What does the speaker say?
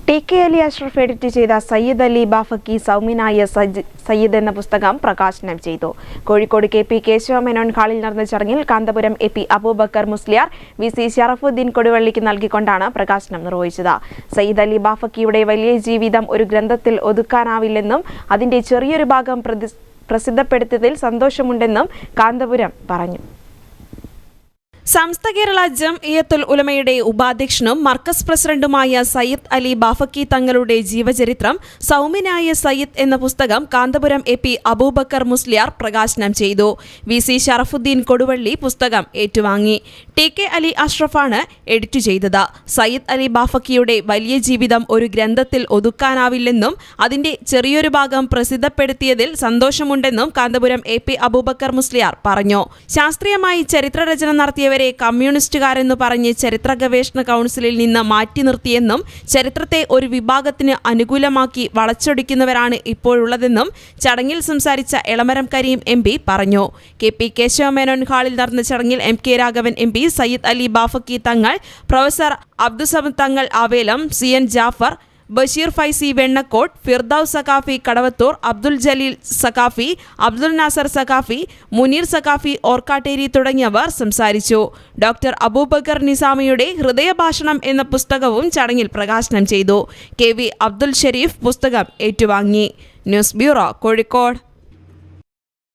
TK. Ali Ashraf edit ചെയ്ത സയ്യിദ് അലി ബാഫക്കി സൗമ്യനായ സയ്യിദ് എന്ന പുസ്തകം പ്രകാശനം ചെയ്തു. കോഴിക്കോട് കെ.പി. കേശവമേനോൻ ഹാളിൽ നടന്ന ചടങ്ങിൽ കാന്തപുരം എ.പി. അബൂബക്കർ മുസ്ലിയാർ, വി.സി. ശറഫുദ്ദീൻ കൊടുവള്ളിക്ക് നൽകിക്കൊണ്ടാണ് പ്രകാശനം നിർവഹിച്ചത്. സയ്യിദ് അലി ബാഫക്കിയുടെ വലിയ ജീവിതം ഒരു ഗ്രന്ഥത്തിൽ ഒതുക്കാനാവില്ലെന്നും അതിന്റെ ചെറിയൊരു ഭാഗം പ്രസിദ്ധപ്പെടുത്തിയതിൽ സന്തോഷമുണ്ടെന്നും കാന്തപുരം പറഞ്ഞു. സമസ്ത കേരള ജംഇയ്യത്തുൽ ഉലമയുടെ ഉപാധ്യക്ഷനും മർക്കസ് പ്രസിഡന്റുമായ സയ്യിദ് അലി ബാഫക്കി തങ്ങളുടെ ജീവചരിത്രം സൗമ്യനായ സയ്യിദ് എന്ന പുസ്തകം കാന്തപുരം എ.പി. അബൂബക്കർ മുസ്ലിയാർ പ്രകാശനം ചെയ്തു. വി.സി. ശറഫുദ്ദീൻ കൊടുവള്ളി പുസ്തകം ഏറ്റുവാങ്ങി. ടി.കെ. അലി അഷ്റഫാണ് എഡിറ്റ് ചെയ്തത്. സയ്യിദ് അലി ബാഫക്കിയുടെ വലിയ ജീവിതം ഒരു ഗ്രന്ഥത്തിൽ ഒതുക്കാനാവില്ലെന്നും അതിന്റെ ചെറിയൊരു ഭാഗം പ്രസിദ്ധപ്പെടുത്തിയതിൽ സന്തോഷമുണ്ടെന്നും കാന്തപുരം എ.പി. അബൂബക്കർ മുസ്ലിയാർ പറഞ്ഞു. ശാസ്ത്രീയമായി ചരിത്രരചന നടത്തിയവരെ കമ്മ്യൂണിസ്റ്റുകാരെന്ന് പറഞ്ഞ് ചരിത്ര ഗവേഷണ കൗൺസിലിൽ നിന്ന് മാറ്റി നിർത്തിയെന്നും ചരിത്രത്തെ ഒരു വിഭാഗത്തിന് അനുകൂലമാക്കി വളച്ചൊടിക്കുന്നവരാണ് ഇപ്പോഴുള്ളതെന്നും ചടങ്ങിൽ സംസാരിച്ച എളമരം കരീം എം.പി. പറഞ്ഞു. കെ.പി. കേശവമേനോൻ ഹാളിൽ നടന്ന ചടങ്ങിൽ എം.കെ. രാഘവൻ എം.പി., സയ്യിദ് അലി ബാഫക്കി തങ്ങൾ, പ്രൊഫസർ അബ്ദുസമദ് തങ്ങൾ ആവേലം, സി.എൻ. ജാഫർ, ബഷീർ ഫൈസി വെണ്ണക്കോട്ട്, ഫിർദൌസ് സഖാഫി കടവത്തൂർ, അബ്ദുൽ ജലീൽ സഖാഫി, അബ്ദുൽ നാസർ സഖാഫി, മുനീർ സഖാഫി ഓർക്കാട്ടേരി തുടങ്ങിയവർ സംസാരിച്ചു. ഡോക്ടർ അബൂബക്കർ നിസാമിയുടെ ഹൃദയഭാഷണം എന്ന പുസ്തകവും ചടങ്ങിൽ പ്രകാശനം ചെയ്തു. കെ.വി. അബ്ദുൽ ഷരീഫ് പുസ്തകം ഏറ്റുവാങ്ങി. News bureau, Kozhikode.